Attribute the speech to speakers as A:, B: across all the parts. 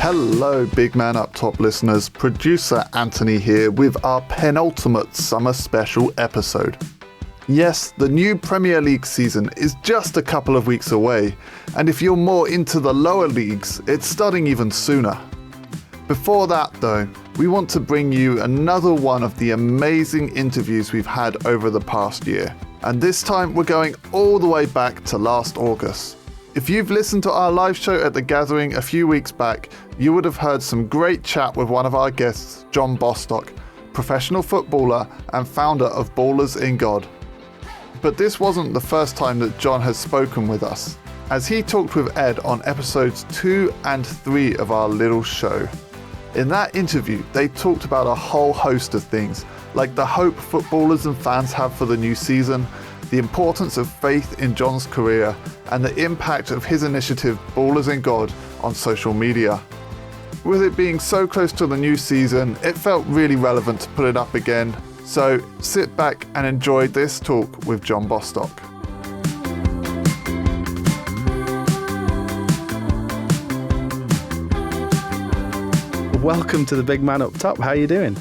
A: Hello, Big Man Up Top listeners. Producer Anthony here with our penultimate summer special episode. Yes, the new Premier League season is just a couple of weeks away, and if you're more into the lower leagues, it's starting even sooner. Before that though, we want to bring you another one of the amazing interviews we've had over the past year. And this time we're going all the way back to last August. If you've listened to our live show at The Gathering a few weeks back, you would have heard some great chat with one of our guests, John Bostock, professional footballer and founder of Ballers in God. But this wasn't the first time that John has spoken with us, as he talked with Ed on episodes 2 and 3 of our little show. In that interview, they talked about a whole host of things, like the hope footballers and fans have for the new season, the importance of faith in John's career, and the impact of his initiative Ballers in God on social media. With it being so close to the new season, it felt really relevant to put it up again, so sit back and enjoy this talk with John Bostock.
B: Welcome to the Big Man Up Top. How are you doing?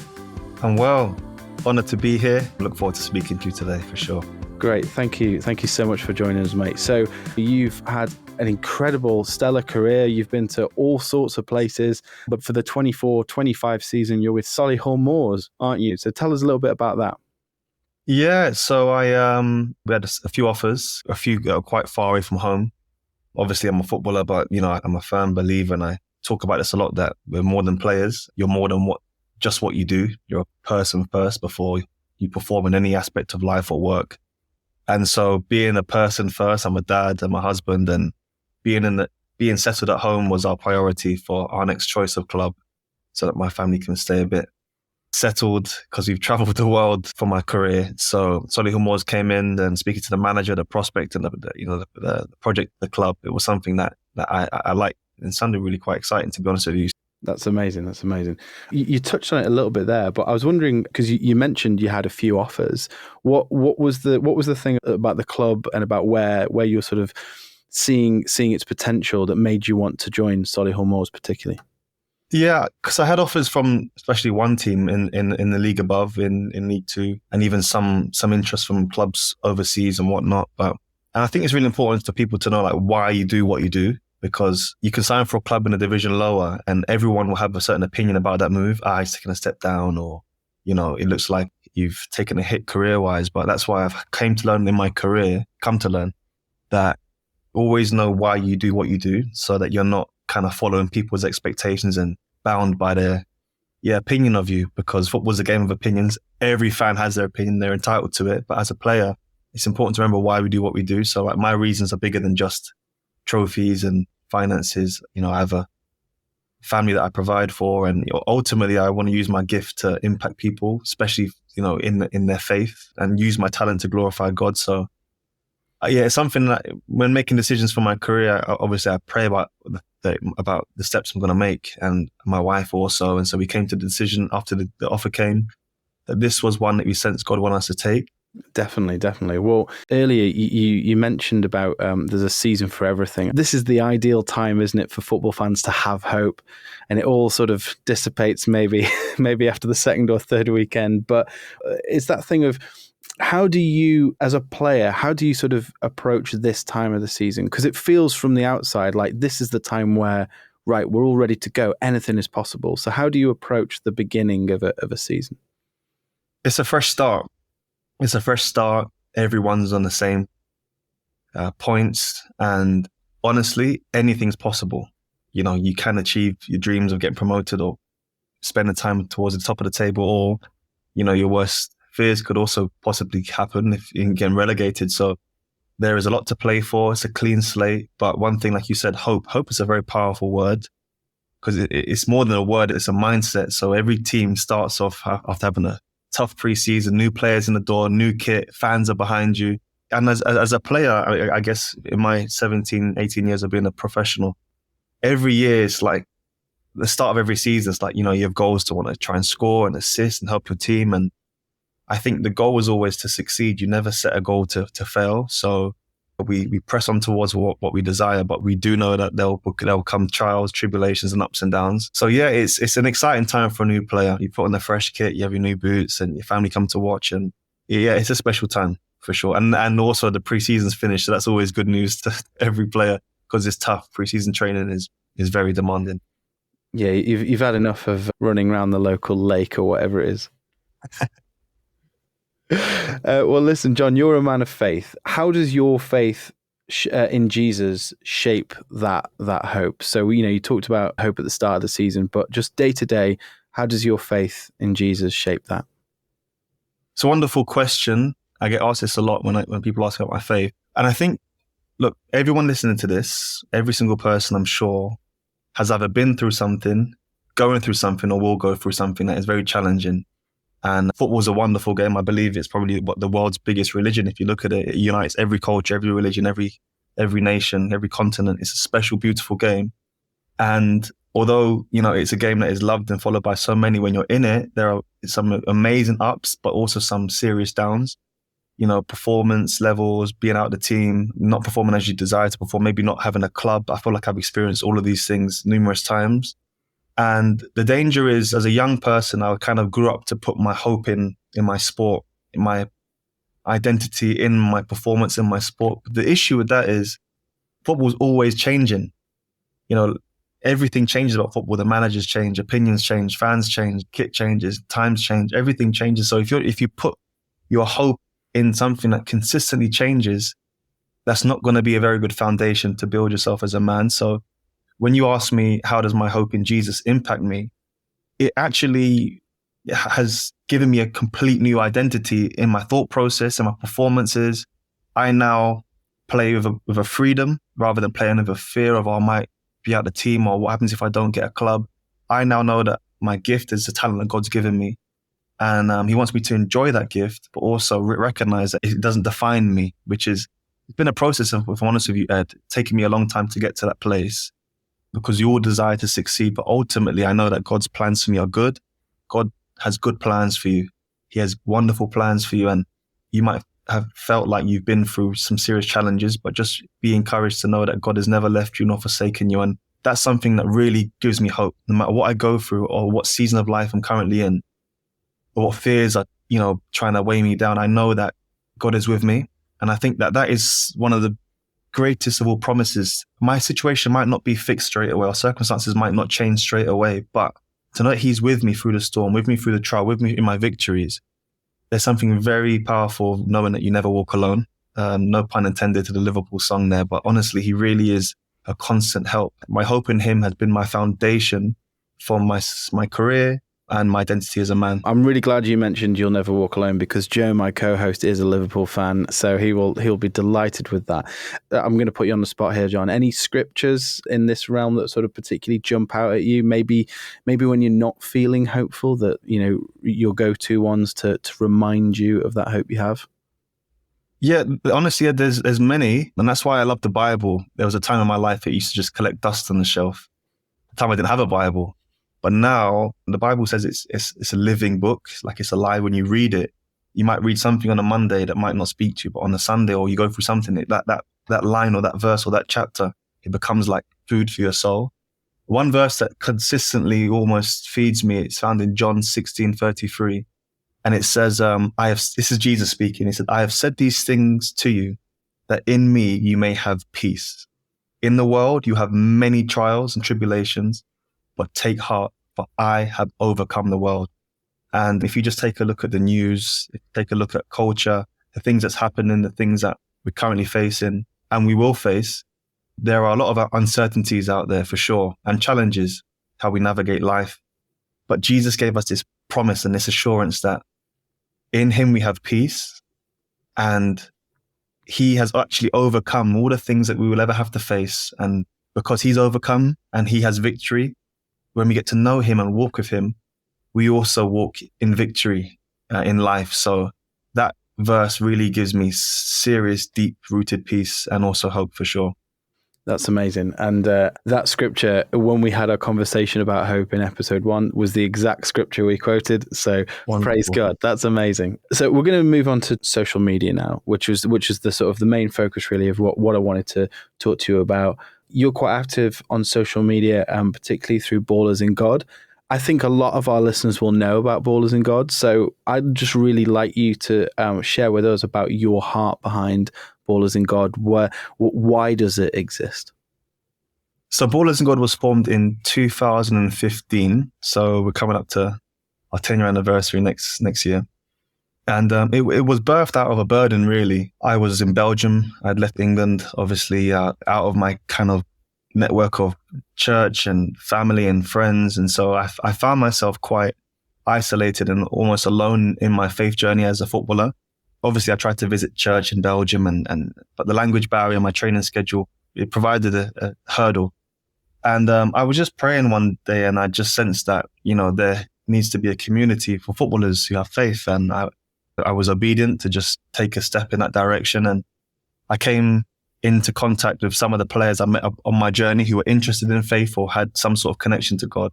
C: I'm well. Honoured to be here. Look forward to speaking to you today for sure.
B: Great. Thank you. Thank you so much for joining us, mate. So you've had an incredible, stellar career. You've been to all sorts of places. But for the 24-25 season, you're with Solihull Moors, aren't you? So tell us a little bit about that.
C: Yeah. So we had a few offers, a few quite far away from home. Obviously, I'm a footballer, but, I'm a firm believer, and I talk about this a lot, that we're more than players. You're more than just what you do. You're a person first before you perform in any aspect of life or work. And so being a person first, I'm a dad, I'm a husband, and being settled at home was our priority for our next choice of club, so that my family can stay a bit settled, because we've travelled the world for my career. So Solihull Moors came in, and speaking to the manager, the prospect, and the project, the club, it was something that I liked, and sounded really quite exciting, to be honest with you.
B: That's amazing. That's amazing. You touched on it a little bit there, but I was wondering, because you mentioned you had a few offers. What was the thing about the club and about where you're sort of seeing its potential that made you want to join Solihull Moors particularly?
C: Yeah, because I had offers from especially one team in the league above, in League Two, and even some interest from clubs overseas and whatnot. And I think it's really important for people to know why you do what you do. Because you can sign for a club in a division lower and everyone will have a certain opinion about that move. He's taken a step down, or, it looks like you've taken a hit career-wise. But that's why I've come to learn that always know why you do what you do, so that you're not kind of following people's expectations and bound by their opinion of you. Because football's a game of opinions. Every fan has their opinion. They're entitled to it. But as a player, it's important to remember why we do what we do. So my reasons are bigger than just trophies and finances. I have a family that I provide for, and ultimately I want to use my gift to impact people, especially in their faith, and use my talent to glorify God. So it's something that when making decisions for my career, obviously I pray about the steps I'm going to make, and my wife also. And so we came to the decision after the offer came that this was one that we sensed God wanted us to take.
B: Definitely. Well, earlier you mentioned about there's a season for everything. This is the ideal time, isn't it, for football fans to have hope, and it all sort of dissipates maybe after the second or third weekend. But it's that thing of, how do you, as a player, sort of approach this time of the season? Because it feels from the outside like this is the time where, right, we're all ready to go. Anything is possible. So how do you approach the beginning of a season?
C: It's a fresh start. Everyone's on the same points, and honestly, anything's possible. You can achieve your dreams of getting promoted or spending time towards the top of the table, or your worst fears could also possibly happen if you get relegated. So there is a lot to play for. It's a clean slate. But one thing, like you said, hope is a very powerful word, because it's more than a word, it's a mindset. So every team starts off after having a tough preseason, new players in the door, new kit, fans are behind you. And as a player, I guess in my 17, 18 years of being a professional, every year it's like the start of every season. It's like, you have goals to want to try and score and assist and help your team. And I think the goal is always to succeed. You never set a goal to fail. So We press on towards what we desire, but we do know that there'll come trials, tribulations, and ups and downs. So yeah, it's an exciting time for a new player. You put on the fresh kit, you have your new boots, and your family come to watch, and yeah, it's a special time for sure. And also the preseason's finished, so that's always good news to every player because it's tough. Preseason training is very demanding.
B: Yeah, you've had enough of running around the local lake or whatever it is. Well, listen, John, you're a man of faith. How does your faith in Jesus shape that hope? So, you talked about hope at the start of the season, but just day to day, how does your faith in Jesus shape that?
C: It's a wonderful question. I get asked this a lot when people ask about my faith. And I think, look, everyone listening to this, every single person I'm sure has either been through something, going through something, or will go through something that is very challenging. And football is a wonderful game. I believe it's probably the world's biggest religion. If you look at it, it unites every culture, every religion, every nation, every continent. It's a special, beautiful game. And although, it's a game that is loved and followed by so many, when you're in it, there are some amazing ups, but also some serious downs. Performance levels, being out of the team, not performing as you desire to perform, maybe not having a club. I feel like I've experienced all of these things numerous times. And the danger is, as a young person, I kind of grew up to put my hope in my sport, in my identity, in my performance, in my sport. But the issue with that is football's always changing. Everything changes about football. The managers change, opinions change, fans change, kit changes, times change, everything changes. So if you put your hope in something that consistently changes, that's not going to be a very good foundation to build yourself as a man. So when you ask me, how does my hope in Jesus impact me? It actually has given me a complete new identity in my thought process and my performances. I now play with a freedom rather than playing with a fear of, I might be out of the team, or what happens if I don't get a club. I now know that my gift is the talent that God's given me. And he wants me to enjoy that gift, but also recognize that it doesn't define me, it's been a process of, if I'm honest with you, Ed, taking me a long time to get to that place, because you all desire to succeed. But ultimately, I know that God's plans for me are good. God has good plans for you. He has wonderful plans for you. And you might have felt like you've been through some serious challenges, but just be encouraged to know that God has never left you nor forsaken you. And that's something that really gives me hope. No matter what I go through or what season of life I'm currently in, or what fears are, trying to weigh me down, I know that God is with me. And I think that is one of the greatest of all promises. My situation might not be fixed straight away, or circumstances might not change straight away, but to know that He's with me through the storm, with me through the trial, with me in my victories, there's something very powerful knowing that you never walk alone. No pun intended to the Liverpool song there, but honestly, He really is a constant help. My hope in Him has been my foundation for my career and my identity as a man.
B: I'm really glad you mentioned You'll Never Walk Alone, because Joe, my co-host, is a Liverpool fan, so he'll be delighted with that. I'm going to put you on the spot here, John. Any scriptures in this realm that sort of particularly jump out at you? Maybe when you're not feeling hopeful, that your go-to ones to remind you of that hope you have?
C: Yeah, honestly, there's many, and that's why I love the Bible. There was a time in my life that used to just collect dust on the shelf. The time I didn't have a Bible. But now the Bible says it's a living book. Like, it's alive. When you read it, you might read something on a Monday that might not speak to you, but on a Sunday, or you go through something, that line or that verse or that chapter, it becomes like food for your soul. One verse that consistently almost feeds me, it's found in John 16:33. And it says, this is Jesus speaking. He said, I have said these things to you, that in me you may have peace. In the world you have many trials and tribulations, but take heart, for I have overcome the world. And if you just take a look at the news, take a look at culture, the things that's happening, the things that we're currently facing, and we will face, there are a lot of uncertainties out there for sure, and challenges, how we navigate life. But Jesus gave us this promise and this assurance that in Him we have peace, and He has actually overcome all the things that we will ever have to face. And because He's overcome and He has victory, when we get to know Him and walk with Him, we also walk in victory in life. So that verse really gives me serious, deep-rooted peace and also hope for sure.
B: That's amazing. And that scripture, when we had our conversation about hope in episode 1, was the exact scripture we quoted. So
C: Wonderful.
B: Praise God. That's amazing. So we're going to move on to social media now, which is the sort of the main focus really of what I wanted to talk to you about. You're quite active on social media, particularly through Ballers in God. I think a lot of our listeners will know about Ballers in God. So I'd just really like you to share with us about your heart behind Ballers in God. Why does it exist?
C: So Ballers in God was formed in 2015. So we're coming up to our 10-year anniversary next year. And it was birthed out of a burden, really. I was in Belgium. I'd left England, obviously, out of my kind of network of church and family and friends. And so I found myself quite isolated and almost alone in my faith journey as a footballer. Obviously, I tried to visit church in Belgium, but the language barrier, my training schedule, it provided a hurdle. And I was just praying one day, and I just sensed that, there needs to be a community for footballers who have faith. And I was obedient to just take a step in that direction. And I came into contact with some of the players I met on my journey who were interested in faith or had some sort of connection to God.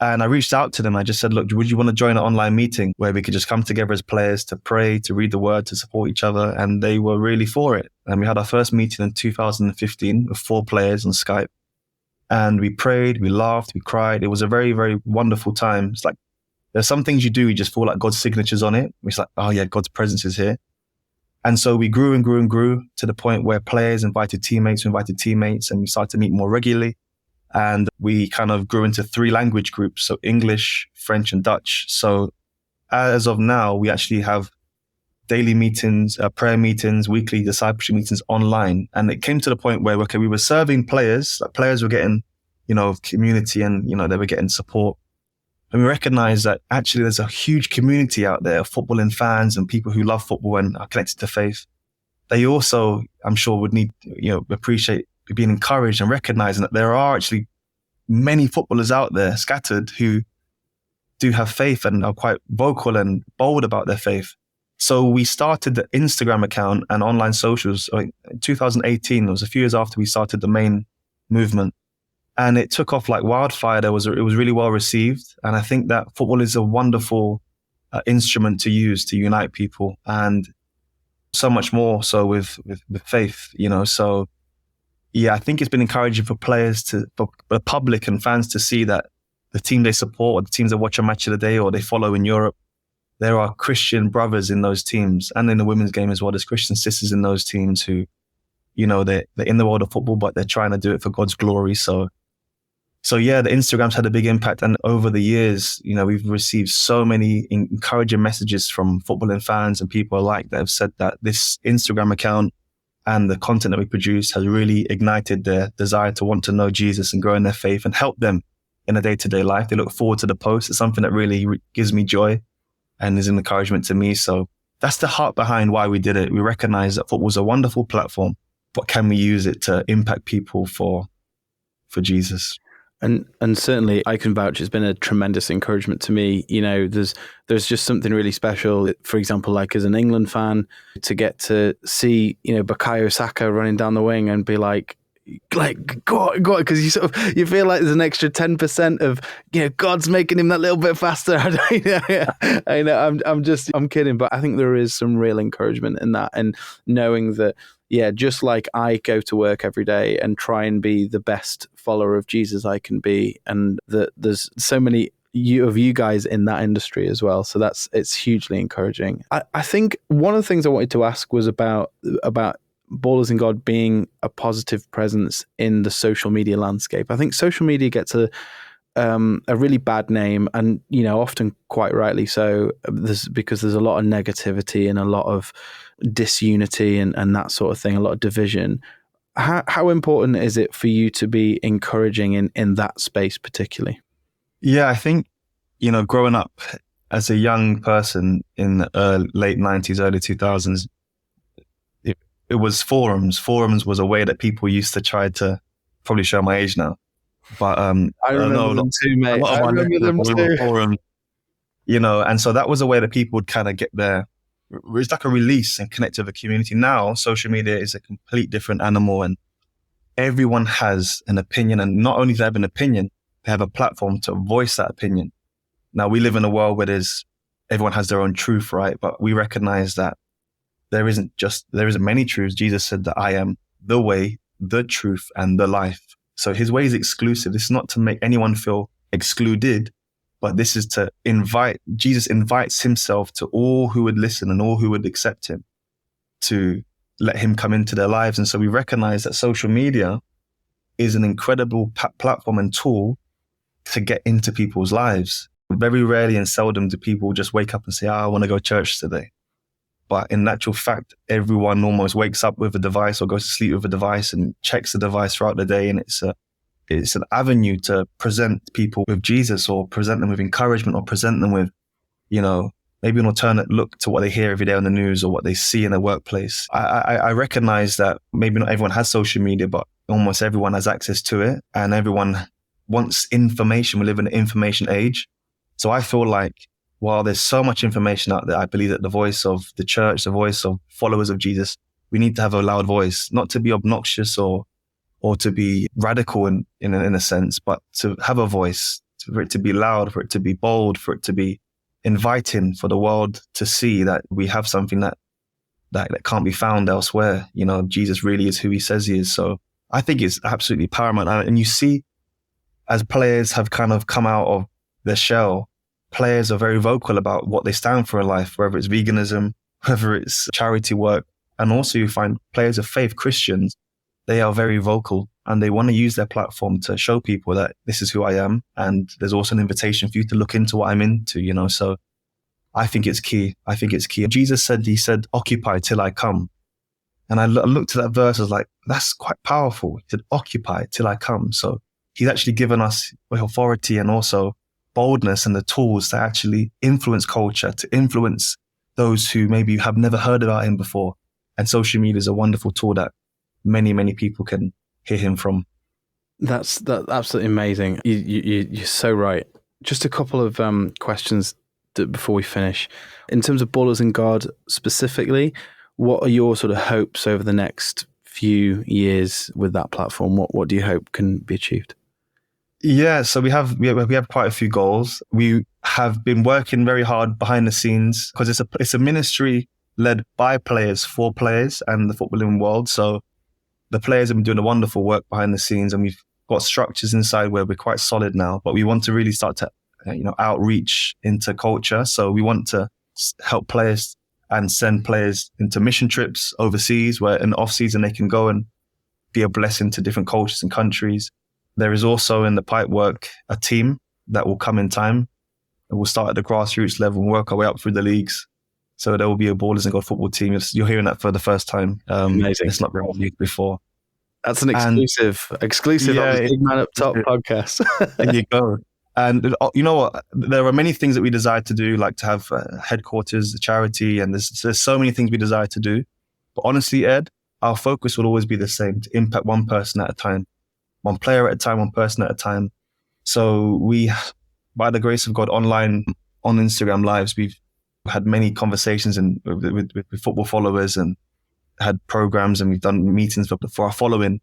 C: And I reached out to them. I just said, look, would you want to join an online meeting where we could just come together as players to pray, to read the word, to support each other? And they were really for it. And we had our first meeting in 2015 with 4 players on Skype. And we prayed, we laughed, we cried. It was a very, very wonderful time. It's like, there's some things you do, you just feel like God's signature's on it. It's like, oh yeah, God's presence is here. And so we grew and grew and grew to the point where players invited teammates, and we started to meet more regularly. And we kind of grew into 3 language groups, so English, French, and Dutch. So as of now, we actually have daily meetings, prayer meetings, weekly discipleship meetings online. And it came to the point where, we were serving players, like players were getting, community and, they were getting support. And we recognized that actually there's a huge community out there of footballing fans and people who love football and are connected to faith. They also, I'm sure, would need, appreciate being encouraged and recognizing that there are actually many footballers out there scattered who do have faith and are quite vocal and bold about their faith. So we started the Instagram account and online socials. In 2018, it was a few years after we started the main movement. And it took off like wildfire. It was really well received. And I think that football is a wonderful instrument to use to unite people, and so much more so with faith, So yeah, I think it's been encouraging for players for the public and fans to see that the team they support or the teams that watch a match of the day or they follow in Europe, there are Christian brothers in those teams, and in the women's game as well. There's Christian sisters in those teams who, they're in the world of football, but they're trying to do it for God's glory. So yeah, the Instagram's had a big impact. And over the years, we've received so many encouraging messages from footballing fans and people alike that have said that this Instagram account and the content that we produce has really ignited their desire to want to know Jesus and grow in their faith and help them in a day-to-day life. They look forward to the posts. It's something that really gives me joy and is an encouragement to me. So that's the heart behind why we did it. We recognize that football's a wonderful platform, but can we use it to impact people for Jesus?
B: And certainly I can vouch, it's been a tremendous encouragement to me. There's just something really special, for example, like as an England fan, to get to see, Bukayo Saka running down the wing and be like, go on, because you feel like there's an extra 10% of, God's making him that little bit faster. I know, I'm kidding, but I think there is some real encouragement in that, and knowing that, yeah, just like I go to work every day and try and be the best follower of Jesus I can be, and that there's so many of you guys in that industry as well. So it's hugely encouraging. I think one of the things I wanted to ask was about Ballers in God being a positive presence in the social media landscape. I think social media gets a really bad name, and often quite rightly so, because there's a lot of negativity and a lot of disunity and that sort of thing, a lot of division. How important is it for you to be encouraging in that space particularly?
C: Yeah, I think, growing up as a young person in the late 90s, early 2000s, it was forums. Forums was a way that people used to try to, probably show my age now, but
B: I remember them too, mate. I remember them too.
C: Forum, and so that was a way that people would kind of get it's like a release and connect to the community. Now, social media is a complete different animal, and everyone has an opinion, and not only do they have an opinion, they have a platform to voice that opinion. Now, we live in a world where everyone has their own truth, right? But we recognize that there isn't many truths. Jesus said that I am the way, the truth, and the life. So his way is exclusive. This is not to make anyone feel excluded, but this is to Jesus invites himself to all who would listen and all who would accept him, to let him come into their lives. And so we recognize that social media is an incredible platform and tool to get into people's lives. Very rarely and seldom do people just wake up and say, I want to go to church today. But in actual fact, everyone almost wakes up with a device or goes to sleep with a device and checks the device throughout the day. And it's an avenue to present people with Jesus, or present them with encouragement, or present them with, maybe an alternate look to what they hear every day on the news or what they see in their workplace. I recognize that maybe not everyone has social media, but almost everyone has access to it, and everyone wants information. We live in an information age. So I feel like while there's so much information out there, I believe that the voice of the church, the voice of followers of Jesus, we need to have a loud voice, not to be obnoxious or to be radical in a sense, but to have a voice, for it to be loud, for it to be bold, for it to be inviting, for the world to see that we have something that can't be found elsewhere. Jesus really is who he says he is. So I think it's absolutely paramount. And you see, as players have kind of come out of their shell, players are very vocal about what they stand for in life, whether it's veganism, whether it's charity work. And also you find players of faith, Christians, they are very vocal, and they want to use their platform to show people that this is who I am. And there's also an invitation for you to look into what I'm into, so I think it's key. Jesus said, occupy till I come. And I looked at that verse, I was like, that's quite powerful. He said, occupy till I come. So he's actually given us authority and also boldness and the tools to actually influence culture, to influence those who maybe have never heard about him before. And social media is a wonderful tool that many, many people can hear him from.
B: That's absolutely amazing. You're so right. Just a couple of questions before we finish. In terms of Ballers in God specifically, what are your sort of hopes over the next few years with that platform? What do you hope can be achieved?
C: Yeah, so we have quite a few goals. We have been working very hard behind the scenes because it's a ministry led by players for players and the footballing world. So the players have been doing a wonderful work behind the scenes, and we've got structures inside where we're quite solid now. But we want to really start to outreach into culture. So we want to help players and send players into mission trips overseas, where in the off season they can go and be a blessing to different cultures and countries. There is also in the pipe work a team that will come in time. We'll start at the grassroots level and work our way up through the leagues. So there will be a Ballers in God football team. You're hearing that for the first time.
B: Amazing.
C: It's not been used before.
B: That's an exclusive
C: yeah,
B: of the Big Man Up Top podcast.
C: There you go. And you know what? There are many things that we desire to do, like to have headquarters, the charity, and there's so many things we desire to do. But honestly, Ed, our focus will always be the same: to impact one person at a time, one player at a time, one person at a time. So we, by the grace of God, online on Instagram Lives, we've had many conversations with football followers and had programs, and we've done meetings for our following.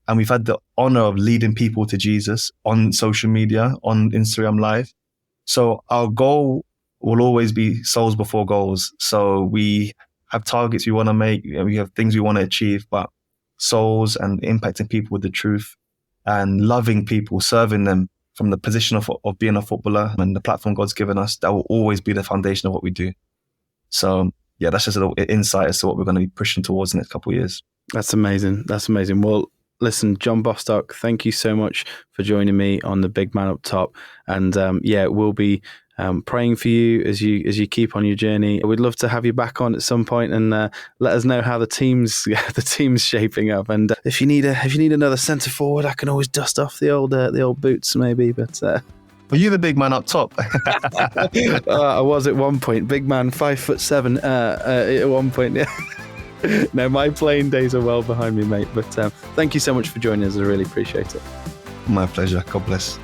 C: And we've had the honor of leading people to Jesus on social media, on Instagram Live. So our goal will always be souls before goals. So we have targets we want to make, we have things we want to achieve, but souls and impacting people with the truth and loving people, serving them from the position of being a footballer and the platform God's given us, that will always be the foundation of what we do. So yeah, that's just a little insight as to what we're going to be pushing towards in the next couple of years.
B: That's amazing. Well, listen, John Bostock, thank you so much for joining me on the Big Man Up Top. And we'll be praying for you as you keep on your journey. We'd love to have you back on at some point and let us know how the team's shaping up. And if you need another centre forward, I can always dust off the old boots maybe. But
C: were you the big man up top?
B: I was at one point. Big man, 5'7" at one point. Yeah. No, my playing days are well behind me, mate. But thank you so much for joining us. I really appreciate it.
C: My pleasure. God bless.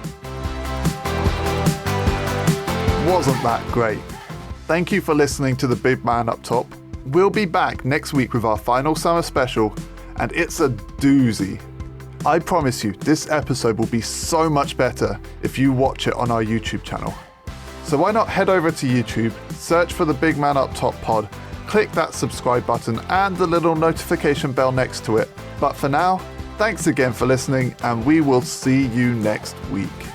A: Wasn't that great? Thank you for listening to the Big Man Up Top. We'll be back next week with our final summer special, and it's a doozy. I promise you, this episode will be so much better if you watch it on our YouTube channel. So why not head over to YouTube, search for the Big Man Up Top pod, click that subscribe button and the little notification bell next to it. But for now, thanks again for listening, and we will see you next week.